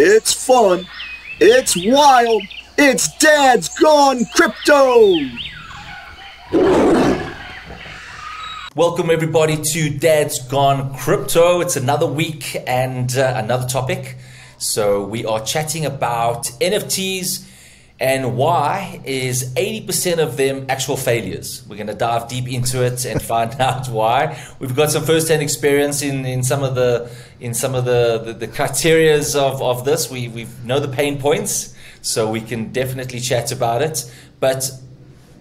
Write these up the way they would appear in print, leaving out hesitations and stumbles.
It's fun. It's wild. It's Dad's Gone Crypto. Welcome everybody to Dad's Gone Crypto. It's another week and another topic. So we are chatting about NFTs and why is 80% of them actual failures. We're going to dive deep into it and find out why. We've got some first-hand experience in some of the criterias of this. We know the pain points, so we can definitely chat about it. But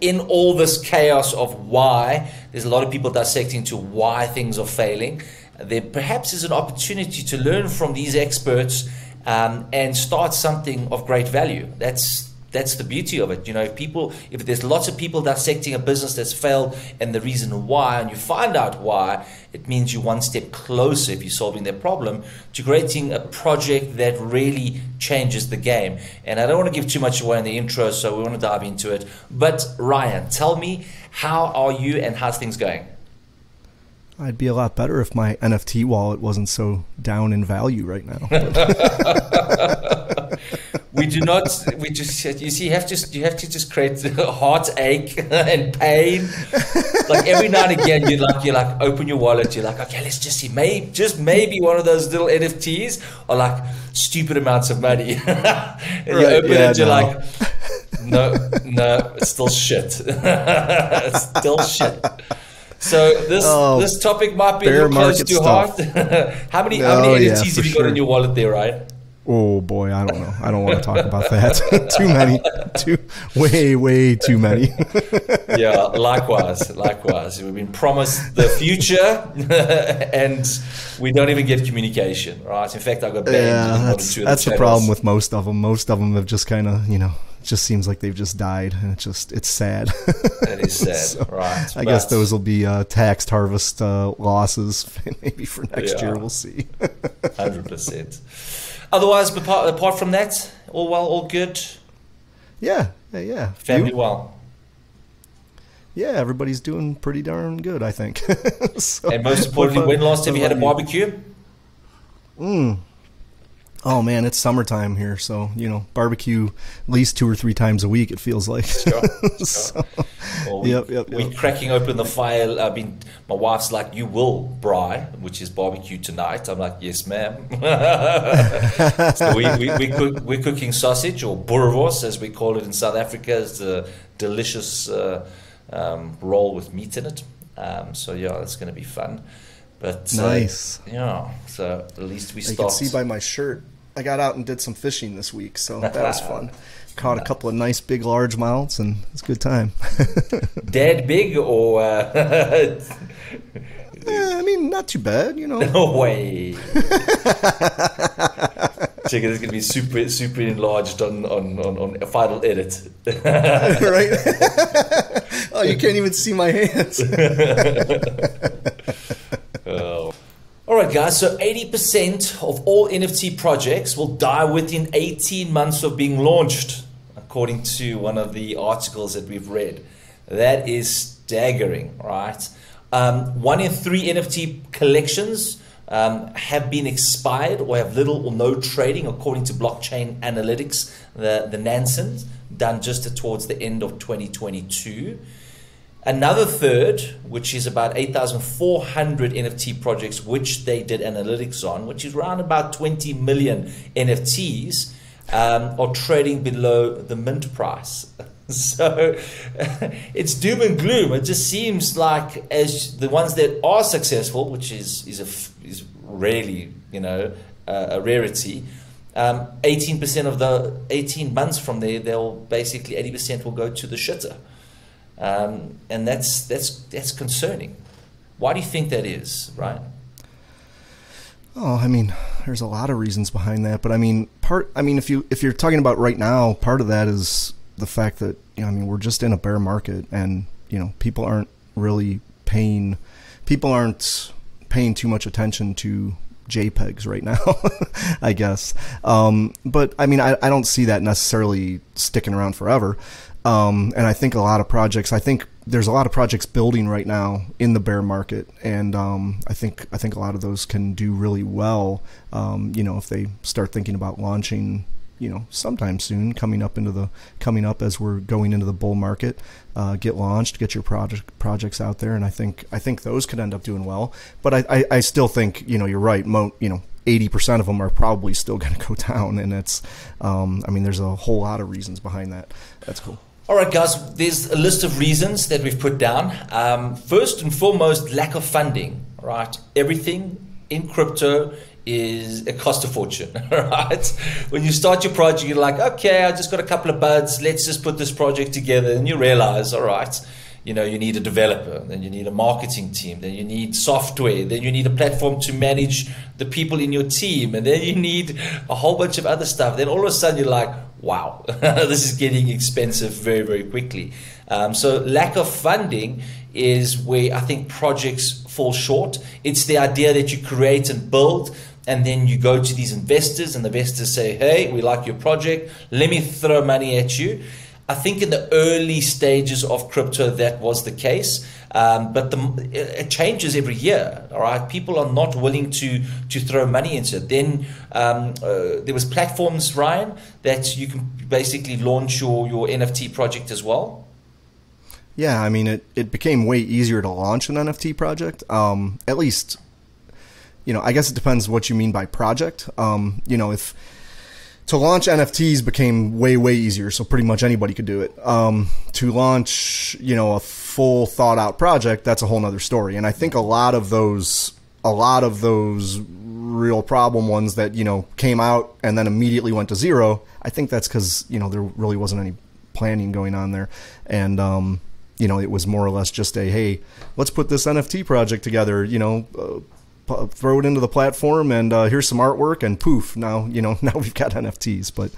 in all this chaos of why, there's a lot of people dissecting to why things are failing. There perhaps is an opportunity to learn from these experts and start something of great value. That's the beauty of it. You know, if there's lots of people dissecting a business that's failed and the reason why, and you find out why, it means you're one step closer, if you're solving their problem, to creating a project that really changes the game. And I don't want to give too much away in the intro, so we want to dive into it. But Ryan, tell me, how are you and how's things going? I'd be a lot better if my NFT wallet wasn't so down in value right now. We do not. We just. You see, you have to just create heartache and pain. Like every now and again, you like open your wallet. You're like, okay, let's just see. Maybe one of those little NFTs are like stupid amounts of money. And you open it, you're like, no, it's still shit. It's still shit. So this topic might be a little close to heart. How many NFTs have you got in your wallet there, right? Oh boy, I don't know. I don't want to talk about that. Too many. Way too many. Yeah, likewise. We've been promised the future and we don't even get communication, right? In fact, I got banned. Yeah, that's the problem with most of them. Most of them have just kind of, it just seems like they've just died, and it's sad. That is sad, so right? I guess those will be taxed harvest losses maybe for next year. We'll see. 100%. Otherwise, apart from that, all well, all good? Yeah. Family well? Yeah, everybody's doing pretty darn good, I think. So, and most importantly, when last have you had a barbecue? Oh man, it's summertime here, so barbecue at least 2 or 3 times a week. It feels like. Sure. So, well, we're cracking open the fire. My wife's like, "You will braai," which is barbecue tonight. I'm like, "Yes, ma'am." So we're cooking sausage, or boerewors as we call it in South Africa. It's a delicious roll with meat in it. So yeah, it's going to be fun. But nice. So at least we start. You can see by my shirt, I got out and did some fishing this week, so that was fun. Caught a couple of nice big largemouths, and it's a good time. Dead big or? Not too bad, No way. Check it, it's going to be super enlarged on a final edit. Right? Oh, you can't even see my hands. Oh. All right, guys, so 80% of all NFT projects will die within 18 months of being launched, according to one of the articles that we've read. That is staggering, right? 1 in 3 NFT collections have been expired or have little or no trading, according to blockchain analytics, the Nansen, done just towards the end of 2022. Another third, which is about 8,400 NFT projects, which they did analytics on, which is around about 20 million NFTs, are trading below the mint price. So it's doom and gloom. It just seems like as the ones that are successful, which is rarely, a rarity, 18% of the 18 months from there, they'll basically 80% will go to the shitter. And that's concerning. Why do you think that is, right? Oh, there's a lot of reasons behind that, but if you're talking about right now, part of that is the fact that we're just in a bear market, and people aren't paying too much attention to JPEGs right now, I guess. But I don't see that necessarily sticking around forever. And I think a lot of projects, there's a lot of projects building right now in the bear market, and I think a lot of those can do really well. If they start thinking about launching, sometime soon, coming up as we're going into the bull market, get launched, get your projects out there, and I think those could end up doing well. But I still think you're right. 80% of them are probably still going to go down, and it's there's a whole lot of reasons behind that. That's cool. All right, guys, there's a list of reasons that we've put down. First and foremost, lack of funding, right? Everything in crypto is a cost a fortune, right? When you start your project, you're like, okay, I just got a couple of buds. Let's just put this project together. And you realize, all right, you need a developer, then you need a marketing team, then you need software, then you need a platform to manage the people in your team, and then you need a whole bunch of other stuff. Then all of a sudden you're like, wow, this is getting expensive very, very quickly. So lack of funding is where I think projects fall short. It's the idea that you create and build, and then you go to these investors, and the investors say, hey, we like your project, let me throw money at you. I think in the early stages of crypto that was the case, but it changes every year. All right, people are not willing to throw money into it. Then there was platforms, Ryan, that you can basically launch your NFT project as well. Yeah, I mean it became way easier to launch an NFT project. At least, I guess it depends what you mean by project. If to launch NFTs became way, way easier, so pretty much anybody could do it. To launch, a full thought out project, that's a whole nother story. And I think a lot of those real problem ones that, came out and then immediately went to zero, I think that's because, there really wasn't any planning going on there. And, it was more or less just hey, let's put this NFT project together, throw it into the platform, and here's some artwork, and poof, now we've got NFTs. But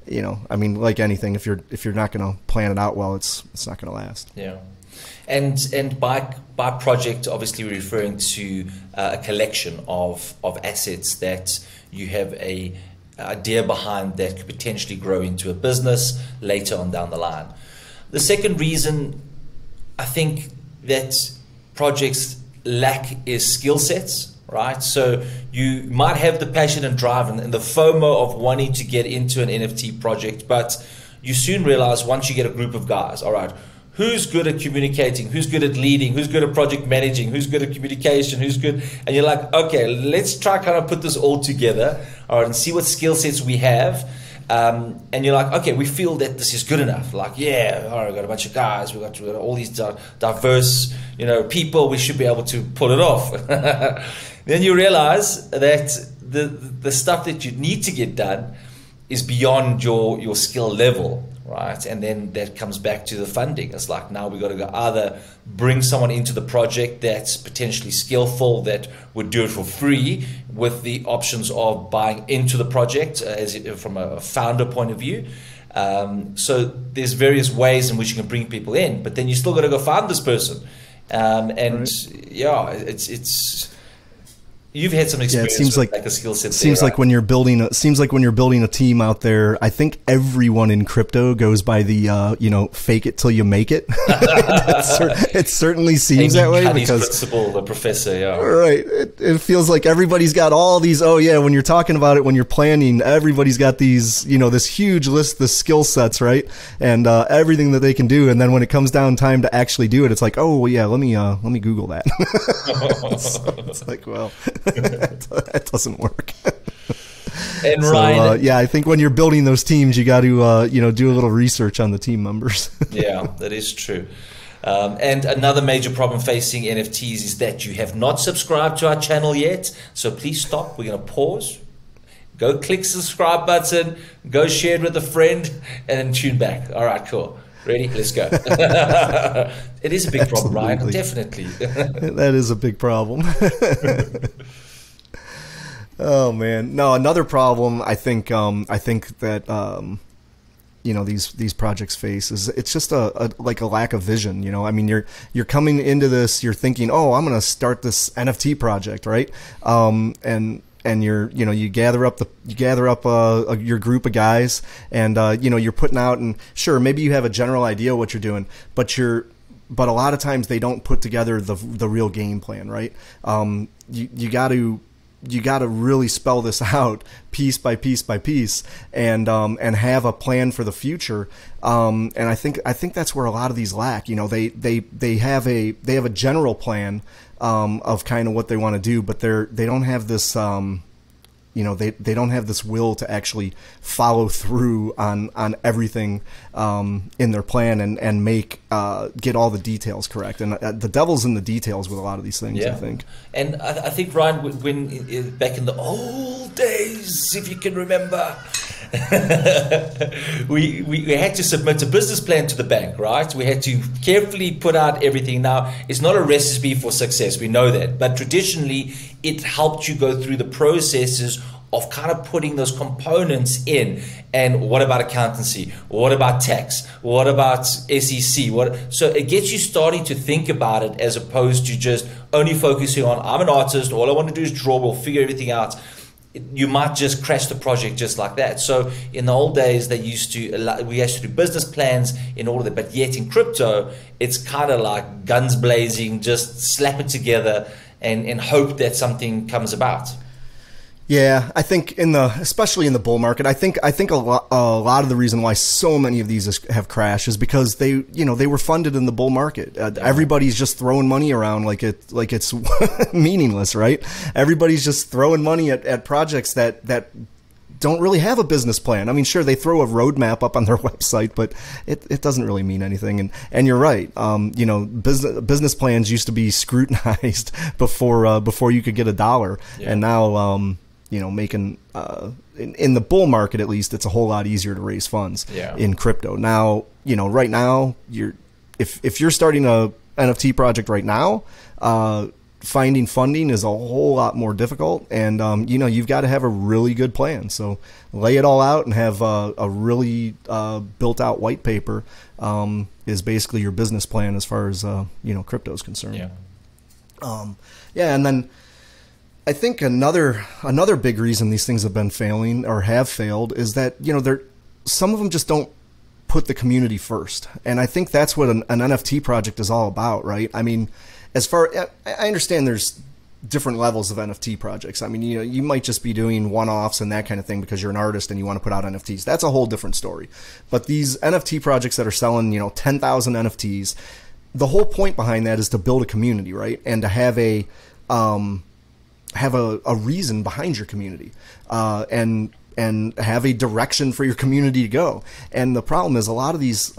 like anything, if you're not going to plan it out well, it's not going to last. Yeah, and by project, obviously we're referring to a collection of assets that you have a idea behind that could potentially grow into a business later on down the line. The second reason I think that projects lack is skill sets. Right, so you might have the passion and drive and the FOMO of wanting to get into an NFT project, but you soon realize once you get a group of guys, all right, who's good at communicating, who's good at leading, who's good at project managing, who's good at communication, who's good, and you're like, okay, let's try kind of put this all together, all right, and see what skill sets we have. And you're like, okay, we feel that this is good enough. Like, yeah, all right, we've got a bunch of guys, we've got all these diverse, people. We should be able to pull it off. Then you realize that the stuff that you need to get done is beyond your skill level, right? And then that comes back to the funding. It's like, now we've got to go either bring someone into the project that's potentially skillful, that would do it for free, with the options of buying into the project from a founder point of view. So there's various ways in which you can bring people in, but then you still got to go find this person. Right. Yeah, it's you've had some experience. Yeah, it seems with like a skill set. Seems there, like when you're building a team out there, I think everyone in crypto goes by the fake it till you make it. It certainly seems that way because principle, the professor. Yeah, right. It feels like everybody's got all these. Oh yeah, when you're talking about it, when you're planning, everybody's got these. This huge list of skill sets, right? And everything that they can do. And then when it comes down time to actually do it, it's like, oh well, yeah, let me Google that. So it's like, well. That doesn't work. And Ryan, yeah, I think when you're building those teams, you got to do a little research on the team members. Yeah, that is true. And another major problem facing NFTs is that you have not subscribed to our channel yet. So please stop. We're going to pause. Go click the subscribe button. Go share it with a friend, and then tune back. All right, cool. Ready? Let's go. It is a big problem, Ryan. Definitely. That is a big problem. Oh man, no. Another problem I think that these projects face is it's just a lack of vision. I mean, you're coming into this, you're thinking, oh, I'm going to start this NFT project, right? And you gather up your group of guys, and you're putting out, and sure, maybe you have a general idea of what you're doing, but but a lot of times they don't put together the real game plan, right? You got to really spell this out piece by piece by piece, and have a plan for the future. And I think that's where a lot of these lack. You know, they have a general plan of kind of what they want to do, but they don't have this. They don't have this will to actually follow through on everything in their plan and get all the details correct. And the devil's in the details with a lot of these things, I think. And I think, Ryan, when back in the old days, if you can remember, we had to submit a business plan to the bank, right? We had to carefully put out everything. Now, it's not a recipe for success, we know that, but traditionally it helped you go through the processes of kind of putting those components in. And what about accountancy? What about tax? What about SEC? So it gets you starting to think about it, as opposed to just only focusing on, I'm an artist, all I want to do is draw, we'll figure everything out. You might just crash the project just like that. So in the old days, we used to do business plans in order, but yet in crypto, it's kind of like guns blazing, just slap it together and hope that something comes about. Yeah, I think especially in the bull market, I think a lot of the reason why so many of these have crashed is because they were funded in the bull market. Everybody's just throwing money around like it's meaningless, right? Everybody's just throwing money at projects that don't really have a business plan. I mean, sure, they throw a roadmap up on their website, but it doesn't really mean anything. And you're right. Business plans used to be scrutinized before you could get $1, and now making in the bull market, at least, it's a whole lot easier to raise funds in crypto. Now, right now, if you're starting a NFT project right now, finding funding is a whole lot more difficult, and you've got to have a really good plan. So lay it all out and have a really built out white paper is basically your business plan as far as crypto is concerned. And then I think another big reason these things have been failing or have failed is that some of them just don't put the community first, and I think that's what an NFT project is all about, right? I mean, I understand there's different levels of NFT projects. I mean, you might just be doing one-offs and that kind of thing because you're an artist and you want to put out NFTs. That's a whole different story. But these NFT projects that are selling, 10,000 NFTs, the whole point behind that is to build a community, right? And to have a reason behind your community, and have a direction for your community to go. And the problem is a lot of these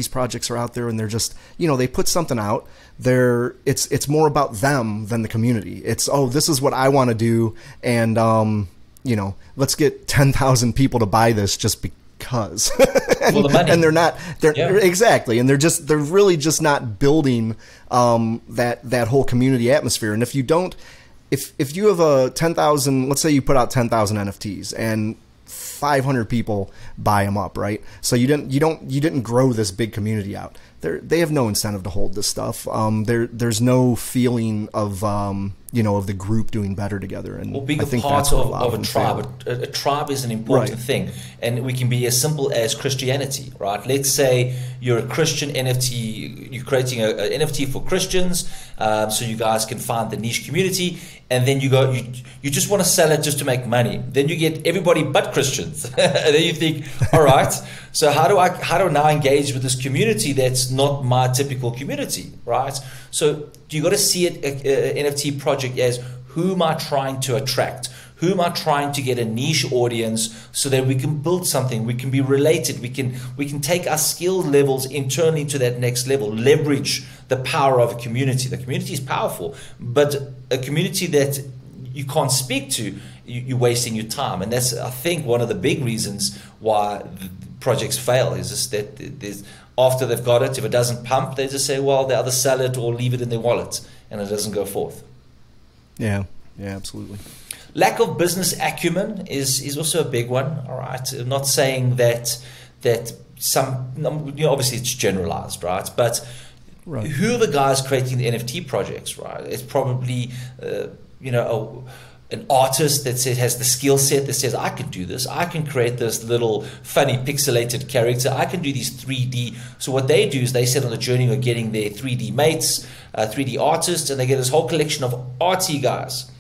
projects are out there and they're just, they put something out there. It's more about them than the community. It's, this is what I want to do. And, let's get 10,000 people to buy this just because. And they're exactly. And they're really just not building, that whole community atmosphere. And if you don't, if you have 10,000, let's say you put out 10,000 NFTs and 500 people buy them up, right? So you didn't grow this big community out. They have no incentive to hold this stuff. There's no feeling of of the group doing better together. And being I think part that's of a tribe. A tribe is an important thing, and we can be as simple as Christianity, right? Let's say you're a Christian NFT. You're creating an NFT for Christians, so you guys can find the niche community, and then you just want to sell it just to make money. Then you get everybody but Christians, and then you think, all right, so how do I now engage with this community that's not my typical community, right? So you got to see it, NFT project, as who am I trying to attract? Who am I trying to get a niche audience so that we can build something, we can be related, we can take our skill levels internally to that next level, leverage the power of a community. The community is powerful, but a community that you can't speak to, you're wasting your time. And that's, I think, one of the big reasons why projects fail, is just that after they've got it, if it doesn't pump, they just say, well, they either sell it or leave it in their wallet, and it doesn't go forth. Yeah, absolutely. Lack of business acumen is also a big one. All right, I'm not saying that some, obviously it's generalized, right? But who are the guys creating the NFT projects, right? It's probably a an artist that has the skill set that says, I can do this. I can create this little funny pixelated character. I can do these 3D. So what they do is they set on the journey of getting their 3D mates, 3D artists, and they get this whole collection of arty guys.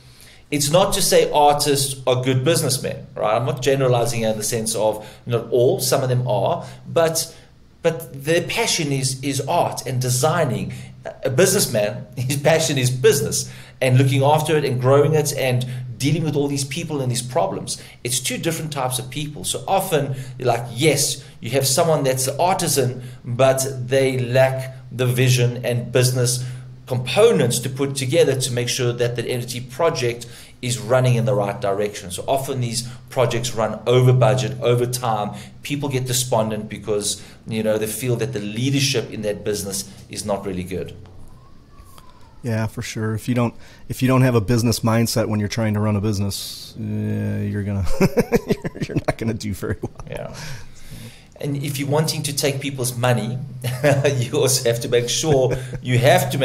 It's not to say artists are good businessmen, right? I'm not generalizing in the sense of not all, some of them are, but their passion is art and designing. A businessman, his passion is business and looking after it and growing it and dealing with all these people and these problems. It's two different types of people. So often, like, yes, you have someone that's an artisan, but they lack the vision and business components to put together to make sure that the NFT project is running in the right direction. So often these projects run over budget, over time. People get despondent because they feel that the leadership in that business is not really good. Yeah, for sure. If you don't have a business mindset when you're trying to run a business, you're not gonna do very well. Yeah. And if you're wanting to take people's money, you also have to make sure you have to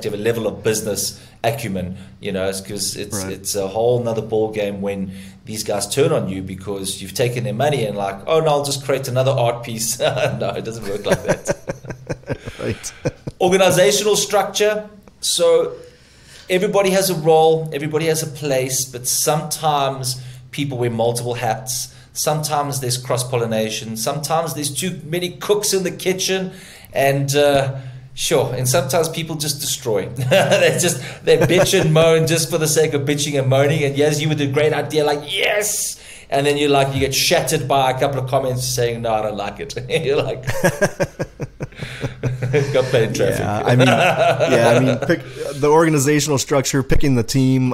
have a level of business acumen, because it's a whole nother ball game when these guys turn on you because you've taken their money and like, oh no, I'll just create another art piece. No, it doesn't work like that. Right. Organizational structure. So everybody has a role, everybody has a place, but sometimes people wear multiple hats. Sometimes there's cross-pollination. Sometimes there's too many cooks in the kitchen. And and sometimes people just destroy. they bitch and moan just for the sake of bitching and moaning. And yes, you with a great idea, like, yes. And then you get shattered by a couple of comments saying, no, I don't like it. You're like, got paid traffic. Yeah, pick the organizational structure, picking the team.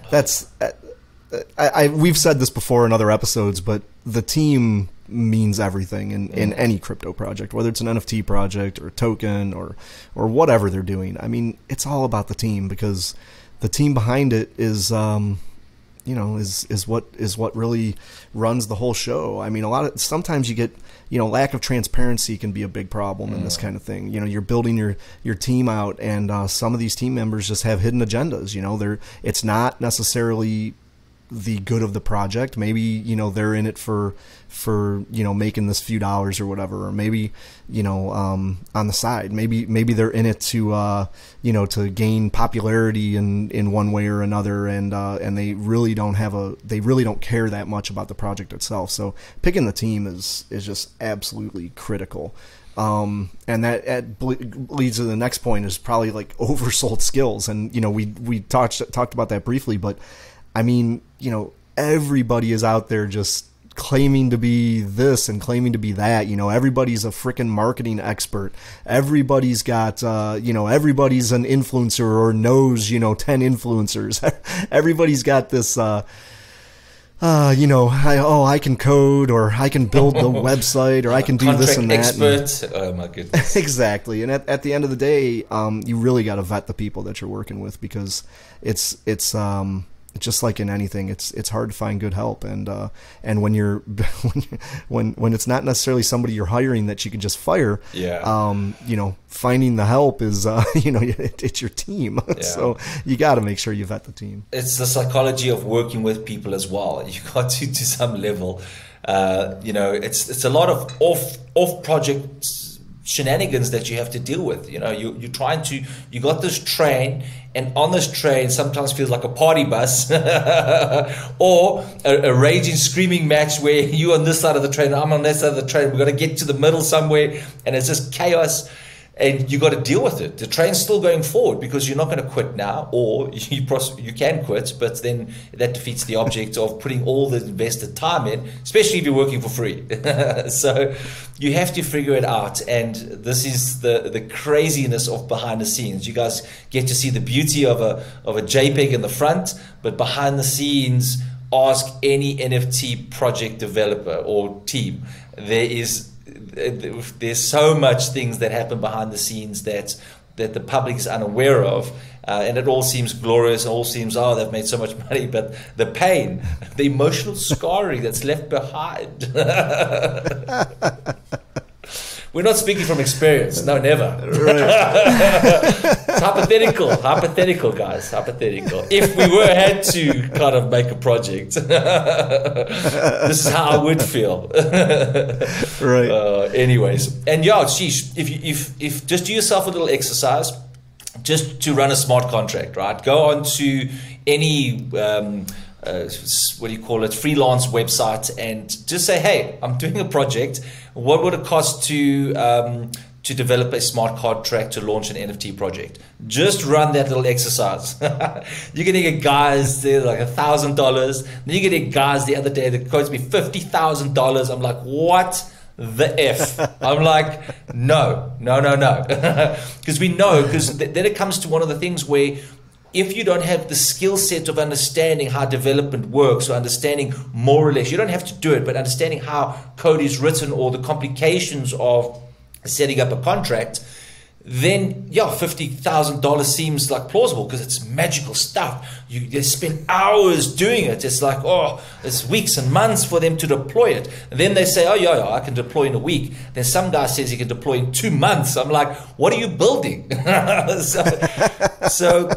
That's... we've said this before in other episodes, but the team means everything in any crypto project, whether it's an NFT project or a token or whatever they're doing. It's all about the team, because the team behind it is what really runs the whole show. Sometimes you get, lack of transparency can be a big problem in this kind of thing. You're building your team out, and some of these team members just have hidden agendas. It's not necessarily the good of the project. Maybe they're in it for making this few dollars or whatever, or maybe on the side, maybe they're in it to to gain popularity in one way or another, and they really don't care that much about the project itself. So picking the team is just absolutely critical. And that leads to the next point, is probably like oversold skills. And we talked about that briefly, but everybody is out there just claiming to be this and claiming to be that. Everybody's a freaking marketing expert. Everybody's got, everybody's an influencer or knows, 10 influencers. Everybody's got this, I can code, or I can build the website, or I can do this and that. Expert. Oh my goodness. Exactly. And at the end of the day, you really got to vet the people that you're working with, because it's just like in anything, it's hard to find good help, and when you're when it's not necessarily somebody you're hiring that you can just fire, finding the help is it's your team. So you got to make sure you vet the team. It's the psychology of working with people as well. You got to some level, it's a lot of off project shenanigans that you have to deal with. You got this train, and on this train sometimes feels like a party bus or a raging screaming match where you're on this side of the train, I'm on that side of the train, we've got to get to the middle somewhere, and it's just chaos. And you got to deal with it. The train's still going forward, because you're not going to quit now, or you can quit, but then that defeats the object of putting all the invested time in, especially if you're working for free. So you have to figure it out. And this is the craziness of behind the scenes. You guys get to see the beauty of a JPEG in the front, but behind the scenes, ask any NFT project developer or team. There's so much things that happen behind the scenes that the public is unaware of, and it all seems glorious. It all seems, they've made so much money, but the pain, the emotional scarring that's left behind. We're not speaking from experience. No, never. It's hypothetical, guys. Hypothetical. If we had to kind of make a project, this is how I would feel. Right. Anyways, and yeah, sheesh, if just do yourself a little exercise, just to run a smart contract, right? Go on to any freelance website, and just say, hey, I'm doing a project. What would it cost to develop a smart contract to launch an NFT project? Just run that little exercise. You're gonna get guys there like $1,000. Then you're gonna get guys the other day that quotes me $50,000. I'm like, what the F? I'm like, no. Because then it comes to one of the things where if you don't have the skill set of understanding how development works, or understanding more or less, you don't have to do it, but understanding how code is written or the complications of setting up a contract, then yeah, $50,000 seems like plausible because it's magical stuff. You spend hours doing it. It's like, oh, it's weeks and months for them to deploy it. And then they say, oh yeah, I can deploy in a week. Then some guy says he can deploy in 2 months. I'm like, what are you building? So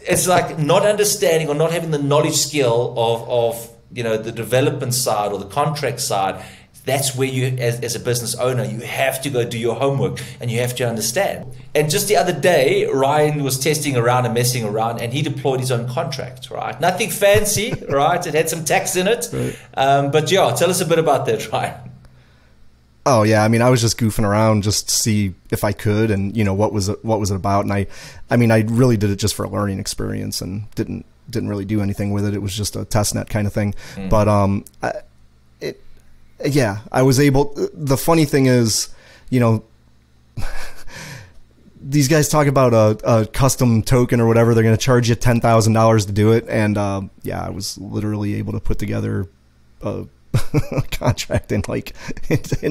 it's like not understanding or not having the knowledge skill of the development side or the contract side. That's where you, as a business owner, you have to go do your homework and you have to understand. And just the other day, Ryan was testing around and messing around, and he deployed his own contract, right? Nothing fancy, right? It had some tax in it. Right. But yeah, tell us a bit about that, Ryan. Oh yeah, I mean, I was just goofing around just to see if I could, and what was it about. And I really did it just for a learning experience, and didn't really do anything with it. It was just a test net kind of thing. Mm. But yeah, I was able. The funny thing is, these guys talk about a custom token or whatever. They're going to charge you $10,000 to do it, and yeah, I was literally able to put together a contract in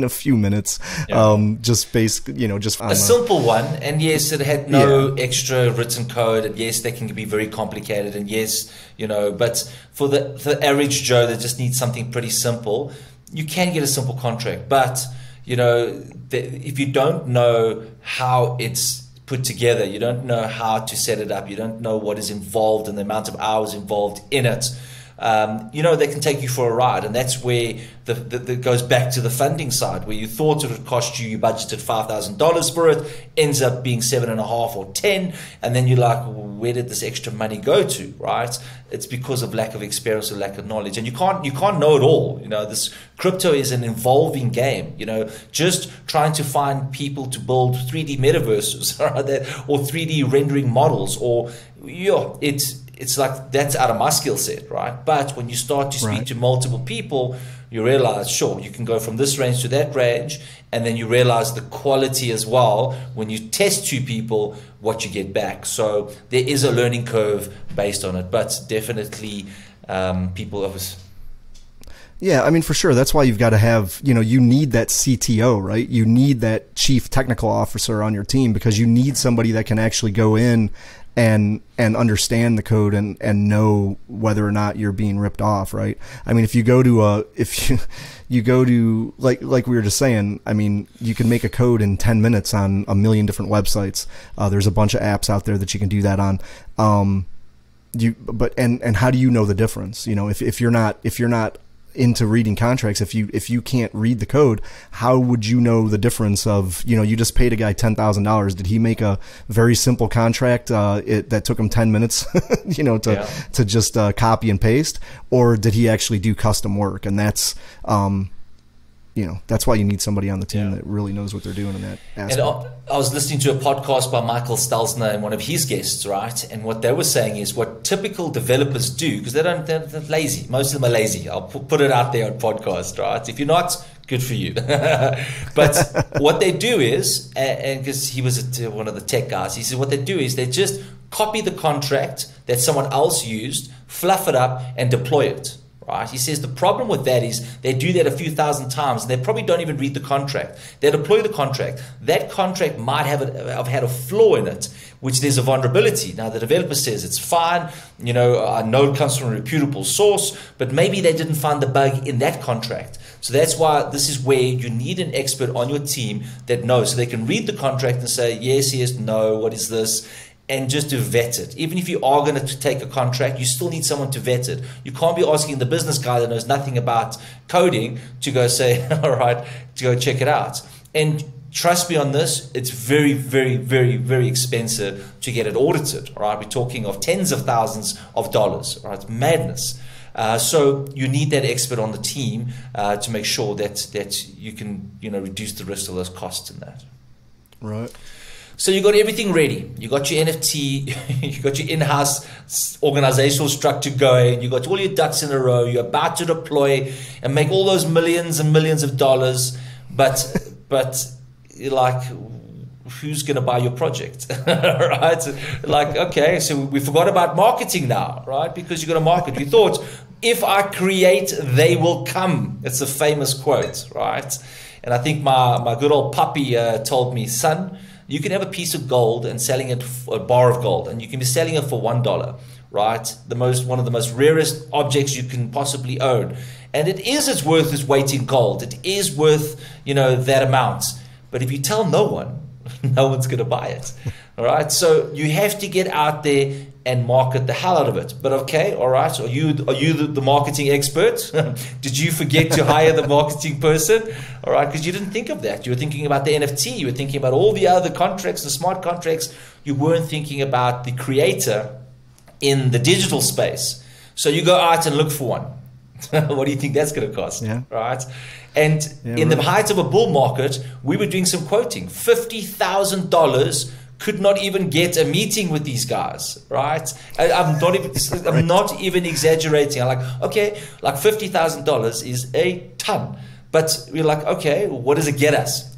a few minutes. Yeah. Just basically, just a simple one. And yes, it had no extra written code, and yes, they can be very complicated, and yes, but for the average Joe that just needs something pretty simple, you can get a simple contract. But if you don't know how it's put together, you don't know how to set it up, you don't know what is involved and the amount of hours involved in it, they can take you for a ride. And that's where the goes back to the funding side, where you thought it would cost you budgeted $5,000 for it, ends up being $7.5 or 10, and then you're like, where did this extra money go to, right? It's because of lack of experience or lack of knowledge, and you can't know it all. This crypto is an evolving game. Just trying to find people to build 3D metaverses, or 3D rendering models, or it's like that's out of my skill set, right? But when you start to speak to multiple people, you realize, sure, you can go from this range to that range, and then you realize the quality as well when you test 2 people, what you get back. So there is a learning curve based on it, but definitely people obviously. Yeah, I mean, for sure. That's why you've got to have, you need that CTO, right? You need that chief technical officer on your team, because you need somebody that can actually go in and understand the code and know whether or not you're being ripped off, right? I mean, if you go to like we were just saying, I mean, you can make a code in 10 minutes on a million different websites. There's a bunch of apps out there that you can do that on. And how do you know the difference? If you're not into reading contracts, if you can't read the code, how would you know the difference of, you just paid a guy $10,000. Did he make a very simple contract that took him 10 minutes, to just copy and paste, or did he actually do custom work? And that's that's why you need somebody on the team that really knows what they're doing in that aspect. And I was listening to a podcast by Michael Stelzner and one of his guests, right? And what they were saying is what typical developers do, because they're lazy. Most of them are lazy. I'll put it out there on podcast, right? If you're not, good for you. But what they do is, and because he was one of the tech guys, he said what they do is they just copy the contract that someone else used, fluff it up, and deploy it. Right? He says the problem with that is they do that a few thousand times, and they probably don't even read the contract. They deploy the contract. That contract might have had a flaw in it, which there's a vulnerability. Now, the developer says it's fine. Our node comes from a reputable source, but maybe they didn't find the bug in that contract. So that's why this is where you need an expert on your team that knows, so they can read the contract and say, yes, yes, no, what is this? And just to vet it. Even if you are going to take a contract, you still need someone to vet it. You can't be asking the business guy that knows nothing about coding to go say, all right, to go check it out. And trust me on this, it's very, very, very, very expensive to get it audited. All right, we're talking of tens of thousands of dollars. All right, it's madness. So you need that expert on the team to make sure that you can reduce the risk of those costs in that. Right. So you got everything ready. You got your NFT, you got your in-house organizational structure going, you got all your ducks in a row, you're about to deploy and make all those millions and millions of dollars, but you're like, who's going to buy your project? Right? Like, okay, so we forgot about marketing now, right? Because you got to market. You thought, if I create, they will come. It's a famous quote, right? And I think my good old puppy told me, son, you can have a piece of gold and selling it for a bar of gold, and you can be selling it for $1, right? One of the most rarest objects you can possibly own. And it's worth its weight in gold. It is worth, that amount. But if you tell no one, no one's going to buy it. All right. So you have to get out there and market the hell out of it. But okay, all right. Are you the marketing expert? Did you forget to hire the marketing person? All right, because you didn't think of that. You were thinking about the NFT. You were thinking about all the other contracts, the smart contracts. You weren't thinking about the creator in the digital space. So you go out and look for one. What do you think that's going to cost? Yeah. Right. And in the height of a bull market, we were doing some quoting. $50,000 could not even get a meeting with these guys, right? I'm not even exaggerating. I'm like, okay, like $50,000 is a ton. But we're like, okay, what does it get us?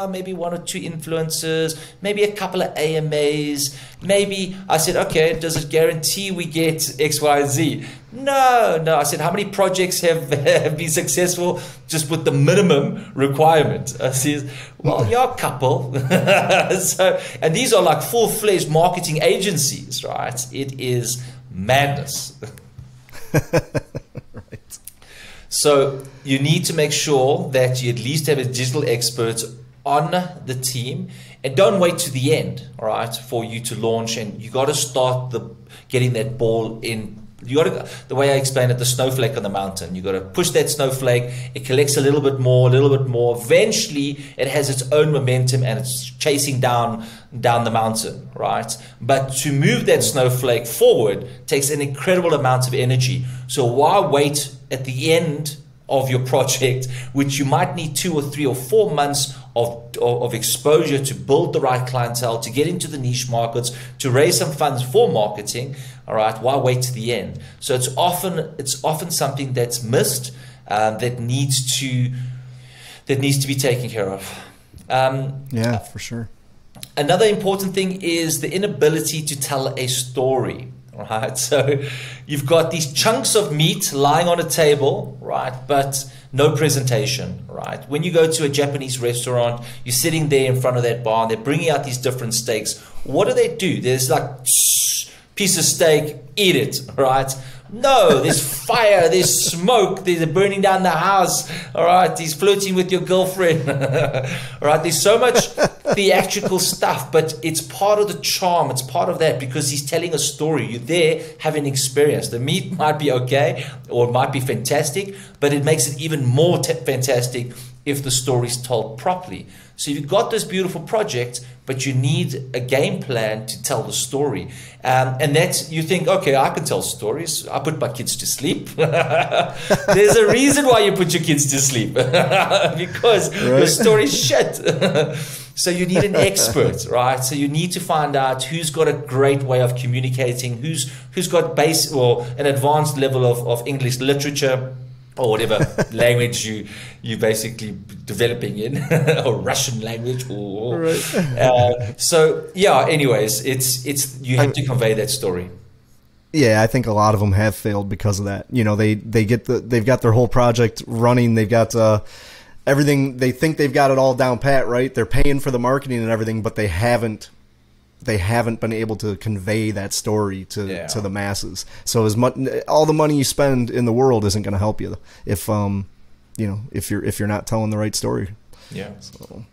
Maybe 1 or 2 influencers, maybe a couple of AMAs. Maybe I said, okay, does it guarantee we get X, Y, and Z? No. I said, how many projects have been successful just with the minimum requirement? I said, well, yeah, a couple. And these are like full-fledged marketing agencies, right? It is madness. Right. So you need to make sure that you at least have a digital expert on the team, and don't wait to the end, all right, for you to launch. And you got to start getting that ball in. You got to, the way I explain it, the snowflake on the mountain. You got to push that snowflake. It collects a little bit more. Eventually, it has its own momentum and it's chasing down the mountain, right? But to move that snowflake forward takes an incredible amount of energy. So why wait at the end of your project, which you might need 2 or 3 or 4 months of exposure to build the right clientele, to get into the niche markets, to raise some funds for marketing? All right, why wait to the end? So it's often something that's missed, that needs to be taken care of. Yeah, for sure. Another important thing is the inability to tell a story. Right, so you've got these chunks of meat lying on a table, right, but no presentation, right? When you go to a Japanese restaurant, you're sitting there in front of that bar, and they're bringing out these different steaks. What do? There's like piece of steak, eat it, right? No, there's fire, there's smoke, there's burning down the house, all right? He's flirting with your girlfriend, all right? There's so much theatrical stuff, but it's part of the charm. It's part of that because he's telling a story. You're there having experience. The meat might be okay or it might be fantastic, but it makes it even more fantastic if the story's told properly. So you've got this beautiful project, but you need a game plan to tell the story. And that's, you think, okay, I can tell stories. I put my kids to sleep. There's a reason why you put your kids to sleep. Because the story's shit. So you need an expert, right? So you need to find out who's got a great way of communicating, who's got base or an advanced level of English literature, or whatever language you basically developing in, or Russian language, or right. So yeah. Anyways, it's you have to convey that story. Yeah, I think a lot of them have failed because of that. You know, they've got their whole project running. They've got everything. They think they've got it all down pat, right? They're paying for the marketing and everything, but they haven't been able to convey that story to the masses. So all the money you spend in the world isn't going to help you if if you're not telling the right story. Yeah. So,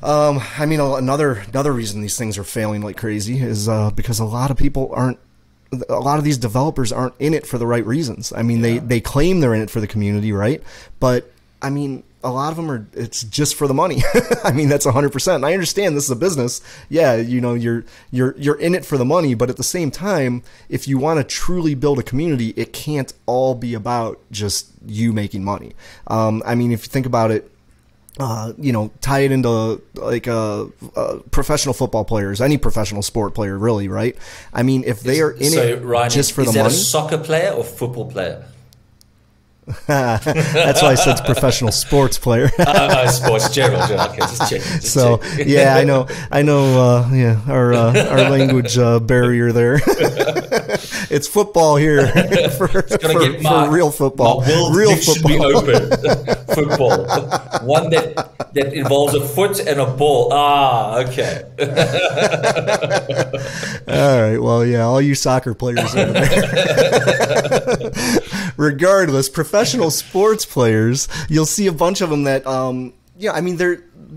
I mean, another reason these things are failing like crazy is because a lot of these developers aren't in it for the right reasons. I mean, they claim they're in it for the community, right? But I mean, a lot of them it's just for the money. I mean, that's 100%. And I understand this is a business. Yeah, you're in it for the money, but at the same time, if you want to truly build a community, it can't all be about just you making money. I mean, if you think about it, tie it into like professional football players, any professional sport player, really, right? I mean, if they are in it Ryan, just for the money. Is that a soccer player or football player? That's why I said professional sports player. Sports, general. Okay, just check. Yeah, I know. Our language barrier there. It's football here for real football. Real football. Be open. Football, one that involves a foot and a ball. Okay. All right. Well, yeah, all you soccer players over there. Regardless, professional sports players, you'll see a bunch of them that, I mean,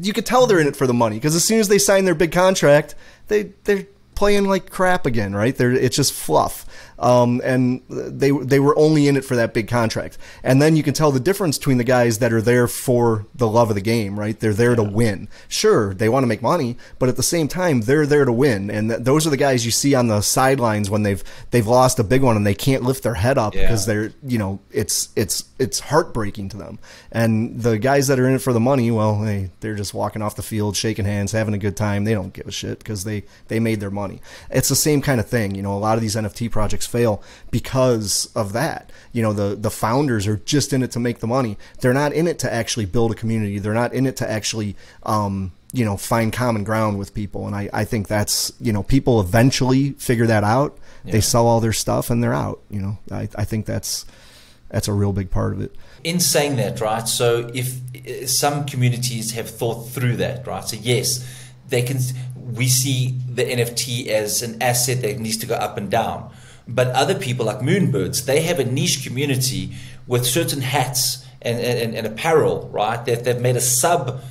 you could tell they're in it for the money, because as soon as they sign their big contract, they're playing like crap again, right? It's just fluff. And they were only in it for that big contract. And then you can tell the difference between the guys that are there for the love of the game, right? They're there to win. Sure, they want to make money, but at the same time, they're there to win. And those are the guys you see on the sidelines when they've lost a big one and they can't lift their head up because they're, it's heartbreaking to them. And the guys that are in it for the money, well, they're just walking off the field, shaking hands, having a good time. They don't give a shit because they made their money. It's the same kind of thing. A lot of these NFT projects fail because of that. The founders are just in it to make the money. They're not in it to actually build a community. They're not in it to actually find common ground with people. And I think that's, people eventually figure that out. They sell all their stuff and they're out. I think that's a real big part of it. In saying that, right, so if some communities have thought through that, right, so yes, we see the NFT as an asset that needs to go up and down. But other people like Moonbirds, they have a niche community with certain hats and apparel, right? They've made a sub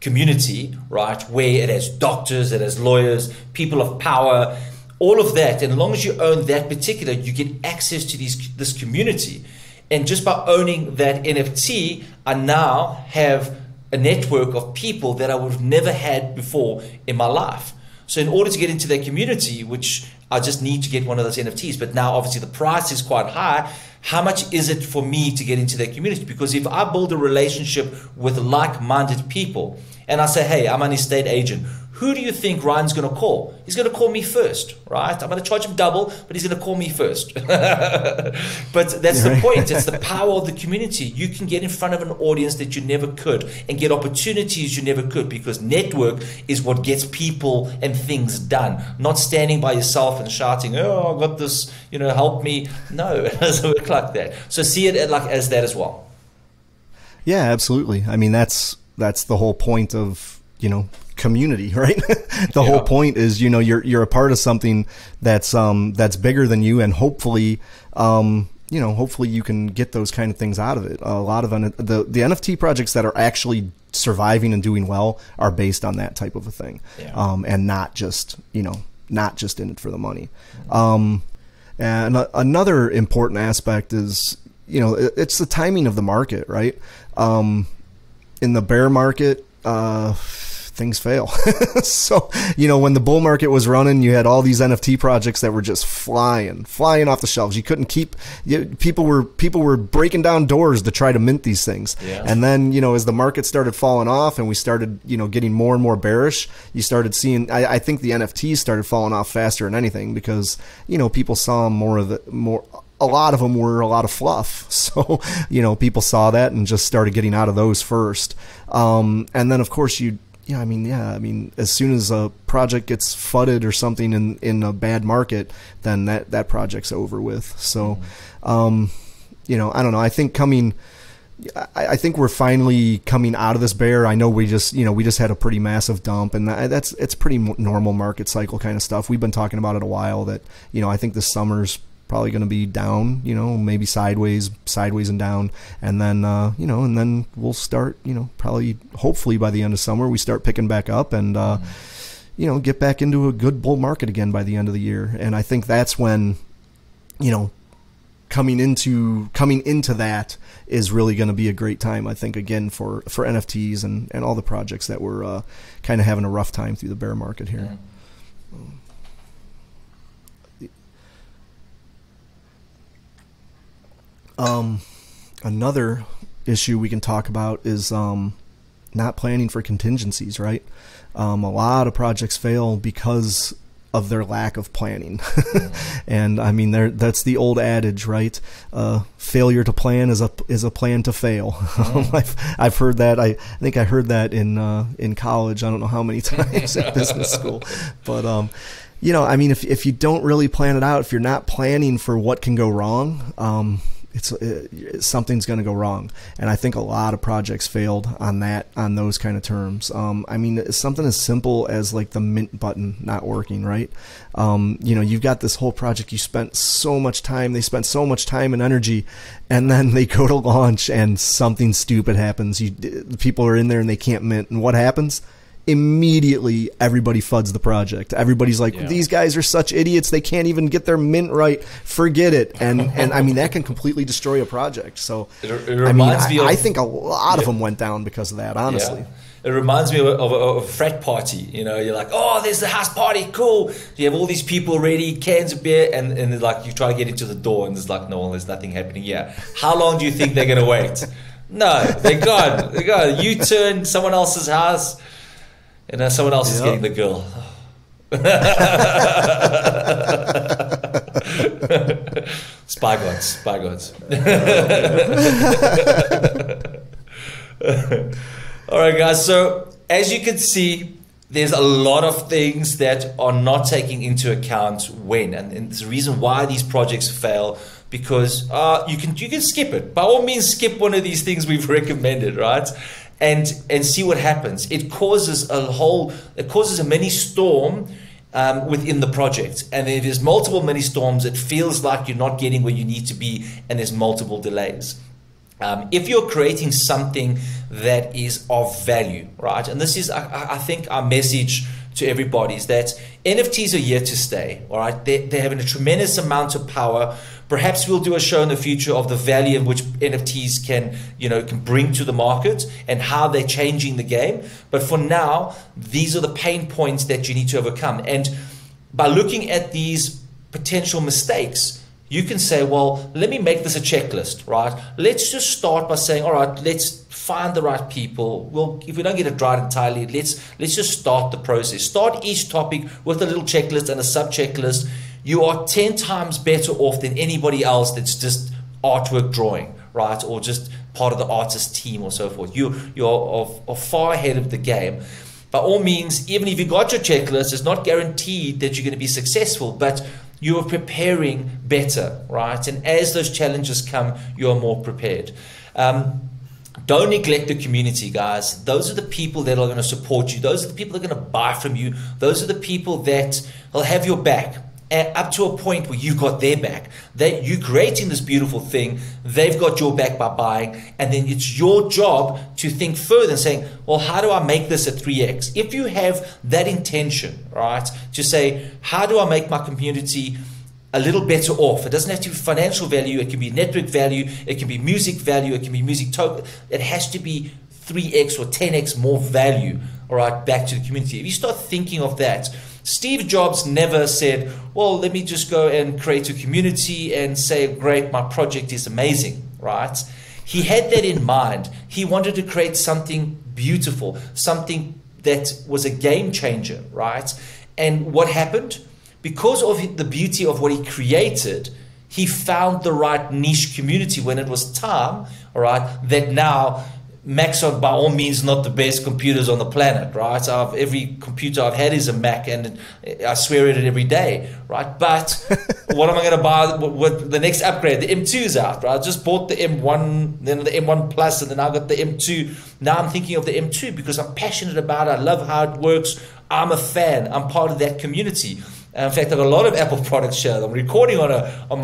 community, right, where it has doctors, it has lawyers, people of power, all of that. And as long as you own that particular, you get access to this community. And just by owning that NFT, I now have a network of people that I would have never had before in my life. So in order to get into that community, which I just need to get one of those NFTs, but now obviously the price is quite high. How much is it for me to get into that community? Because if I build a relationship with like-minded people and I say, hey, I'm an estate agent, who do you think Ryan's going to call? He's going to call me first, right? I'm going to charge him double, but he's going to call me first. But that's the point. It's the power of the community. You can get in front of an audience that you never could and get opportunities you never could, because network is what gets people and things done, not standing by yourself and shouting, oh, I got this, help me. No, it doesn't work like that. So see it as that as well. Yeah, absolutely. I mean, that's the whole point of, community, right? The whole point is, you're a part of something that's bigger than you, and hopefully, hopefully you can get those kind of things out of it. A lot of the NFT projects that are actually surviving and doing well are based on that type of a thing, and not just in it for the money. And another important aspect is, it's the timing of the market, right? In the bear market, things fail. So, when the bull market was running, you had all these NFT projects that were just flying off the shelves. You couldn't people were breaking down doors to try to mint these things. Yeah. And then, as the market started falling off and we started, getting more and more bearish, you started seeing, I think the NFTs started falling off faster than anything because, people saw a lot of them were a lot of fluff. So, people saw that and just started getting out of those first. And then of course as soon as a project gets fudded or something in a bad market, then that project's over with. So, I don't know. I think we're finally coming out of this bear. I know we just had a pretty massive dump, and it's pretty normal market cycle kind of stuff. We've been talking about it a while that, I think this summer's probably going to be down, maybe sideways and down. And then, and then we'll start, probably, hopefully by the end of summer, we start picking back up and, get back into a good bull market again by the end of the year. And I think that's when, coming into that is really going to be a great time, I think, again, for NFTs and all the projects that were kind of having a rough time through the bear market here. Another issue we can talk about is not planning for contingencies, right? A lot of projects fail because of their lack of planning. And I mean, that's the old adage, right? Failure to plan is a plan to fail. I've heard that. I think I heard that in college. I don't know how many times at business school, but I mean, if you don't really plan it out, if you're not planning for what can go wrong, something's going to go wrong. And I think a lot of projects failed on those kind of terms. I mean, it's something as simple as like the mint button not working, right? You've got this whole project, they spent so much time and energy, and then they go to launch and something stupid happens. The people are in there and they can't mint. And what happens? Immediately everybody fuds the project. Everybody's like, these guys are such idiots, they can't even get their mint right, forget it. And I mean, that can completely destroy a project. So it reminds me of, I think a lot of them went down because of that, honestly. It reminds me of a frat party. You're like, oh, there's the house party, cool. You have all these people ready, cans of beer, and like you try to get into the door and there's like, no, there's nothing happening here. How long do you think they're going to wait? No, they're gone. You turn someone else's house, and someone else is getting the girl. Spy gods. All right, guys. So as you can see, there's a lot of things that are not taking into account when, and there's a reason why these projects fail. Because you can skip it. By all means, skip one of these things we've recommended, right? And see what happens. It causes a mini storm within the project, and if there's multiple mini storms, it feels like you're not getting where you need to be, and there's multiple delays. If you're creating something that is of value, right? And this is, I think, our message to everybody is that NFTs are here to stay. All right, they're having a tremendous amount of power. Perhaps we'll do a show in the future of the value in which NFTs can bring to the market and how they're changing the game. But for now, these are the pain points that you need to overcome. And by looking at these potential mistakes, you can say, well, let me make this a checklist, right? Let's just start by saying, all right, let's find the right people. Well, if we don't get it right entirely, let's just start the process. Start each topic with a little checklist and a sub-checklist. You are 10 times better off than anybody else that's just artwork drawing, right? Or just part of the artist team or so forth. You're far ahead of the game. By all means, even if you got your checklist, it's not guaranteed that you're going to be successful, but you are preparing better, right? And as those challenges come, you are more prepared. Don't neglect the community, guys. Those are the people that are going to support you. Those are the people that are going to buy from you. Those are the people that will have your back. Up to a point where you've got their back. You're creating this beautiful thing. They've got your back by buying. And then it's your job to think further and saying, well, how do I make this a 3x? If you have that intention, right, to say, how do I make my community a little better off? It doesn't have to be financial value. It can be network value. It can be music value. It can be music token. It has to be 3x or 10x more value, all right, back to the community. If you start thinking of that, Steve Jobs never said, well, let me just go and create a community and say, great, my project is amazing, right? He had that in mind. He wanted to create something beautiful, something that was a game changer, right? And what happened? Because of the beauty of what he created, he found the right niche community when it was time, all right, that now Macs are by all means not the best computers on the planet, right? Every computer I've had is a Mac, and I swear at it every day, right? But what am I going to buy with the next upgrade? The M2's out, right? I just bought the M1, then the M1 Plus, and then I got the M2. Now I'm thinking of the M2 because I'm passionate about it. I love how it works. I'm a fan. I'm part of that community. In fact, I've got a lot of Apple products here. I'm recording on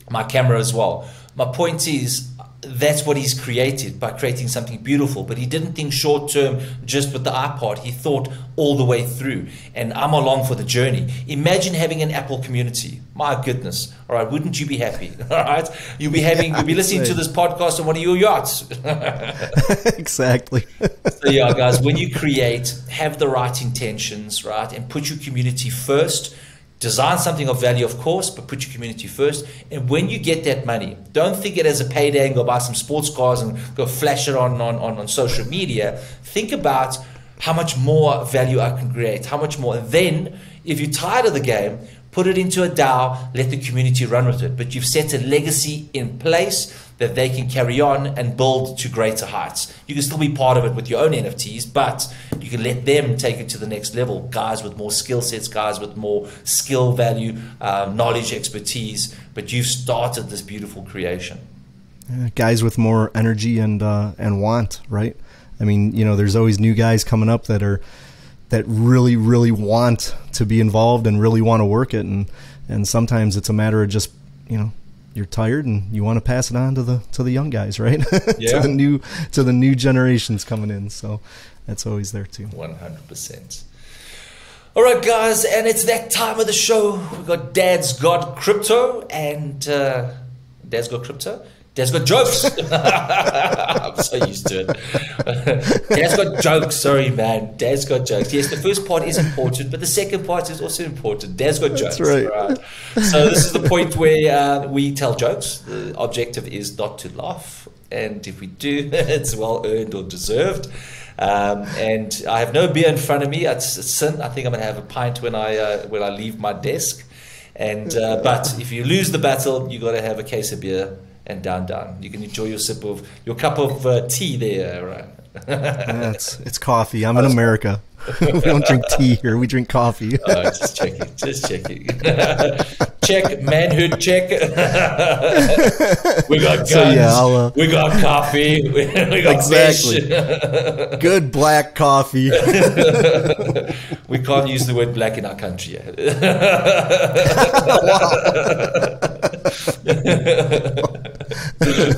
my camera as well. My point is, that's what he's created by creating something beautiful. But he didn't think short term just with the iPod. He thought all the way through. And I'm along for the journey. Imagine having an Apple community. My goodness. All right. Wouldn't you be happy? All right. You'll be listening to this podcast on one of your yachts. Exactly. So yeah, guys, when you create, have the right intentions, right? And put your community first. Design something of value, of course, but put your community first. And when you get that money, don't think it as a payday and go buy some sports cars and go flash it on social media. Think about how much more value I can create, how much more. And then, if you're tired of the game, put it into a DAO, let the community run with it. But you've set a legacy in place that they can carry on and build to greater heights. You can still be part of it with your own NFTs, but you can let them take it to the next level. Guys with more skill sets, guys with more skill value, knowledge, expertise. But you've started this beautiful creation. Guys with more energy and want, right? I mean, there's always new guys coming up that really, really want to be involved and really want to work it. And sometimes it's a matter of just, you're tired and you want to pass it on to the young guys, right? Yeah. to the new generations coming in. So that's always there too. 100%. All right, guys, and it's that time of the show. We've got Dad's Got Crypto and Dad's Got Crypto. Dad's got jokes. I'm so used to it. Dad's got jokes. Sorry, man. Dad's got jokes. Yes, the first part is important, but the second part is also important. Dad's got jokes. That's right. So this is the point where we tell jokes. The objective is not to laugh. And if we do, it's well earned or deserved. And I have no beer in front of me. It's a sin. I think I'm going to have a pint when I leave my desk. And but if you lose the battle, you got to have a case of beer. And down. You can enjoy your cup of tea there, right? Yeah, it's coffee. I'm in America. We don't drink tea here. We drink coffee. Just checking. Check, manhood check. We got guns. So yeah, we got coffee. We got exactly. Fish. Good black coffee. We can't use the word black in our country yet.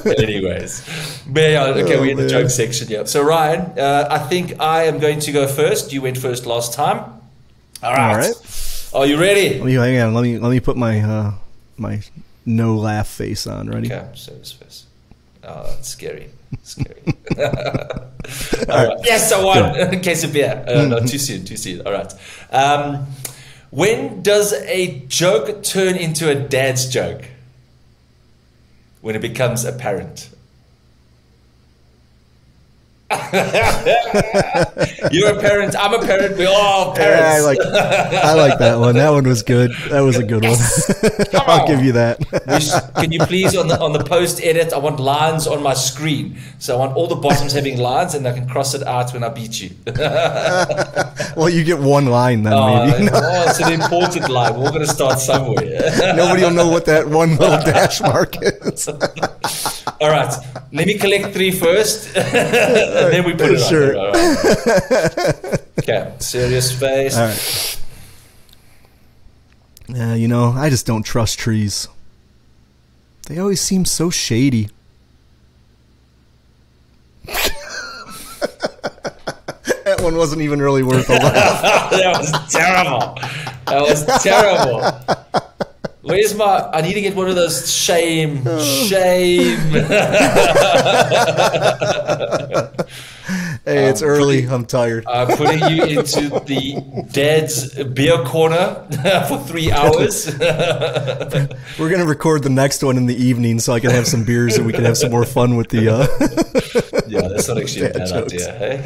Anyways, we're in the joke section here. So Ryan, I think I am going to go first. You went first last time. All right. Are you ready? Hang on. Let me put my my no laugh face on. Ready? Okay. Service face. Oh, that's scary. All right. Yes, I won. In case of beer. No, too soon. All right. When does a joke turn into a dad's joke? When it becomes apparent. You're a parent, I'm a parent, we're all parents. Yeah, I like that one. That one was good. That was a good one. I'll give you that. Can you please on the post edit, I want lines on my screen. So I want all the bottoms having lines and I can cross it out when I beat you. Well, you get one line then maybe. It's an important line. We're going to start somewhere. Nobody will know what that one little dash mark is. All right. Let me collect 3 first. And then we put it sure. on there. All right. Okay, serious face. All right. I just don't trust trees. They always seem so shady. That one wasn't even really worth a laugh. That was terrible. Where's I need to get one of those shame. Hey, it's early. I'm tired. I'm putting you into the dad's beer corner for 3 hours. We're going to record the next one in the evening so I can have some beers and we can have some more fun with the... Yeah, that's not actually a bad idea. Hey?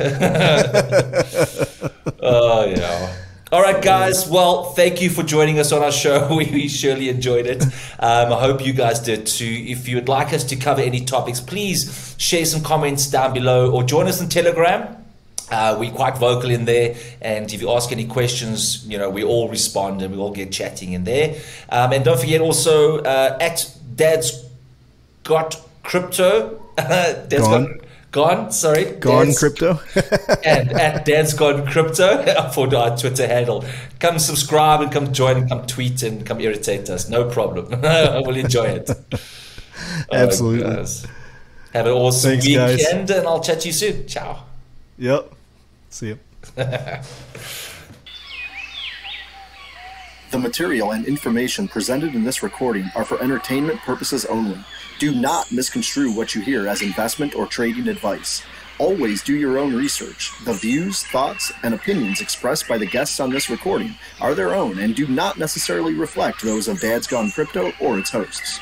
Oh, yeah. All right, guys. Well, thank you for joining us on our show. We surely enjoyed it. I hope you guys did too. If you would like us to cover any topics, please share some comments down below or join us on Telegram. We're quite vocal in there. And if you ask any questions, we all respond and we all get chatting in there. And don't forget also at Dad's Got Crypto. Gone Crypto. and at Dad's Gone Crypto for our Twitter handle. Come subscribe and come join and come tweet and come irritate us. No problem. We'll enjoy it. Absolutely. Guys. Have an awesome Thanks, weekend, guys. and I'll chat to you soon. Ciao. Yep. See you. The material and information presented in this recording are for entertainment purposes only. Do not misconstrue what you hear as investment or trading advice. Always do your own research. The views, thoughts, and opinions expressed by the guests on this recording are their own and do not necessarily reflect those of Dad's Gone Crypto or its hosts.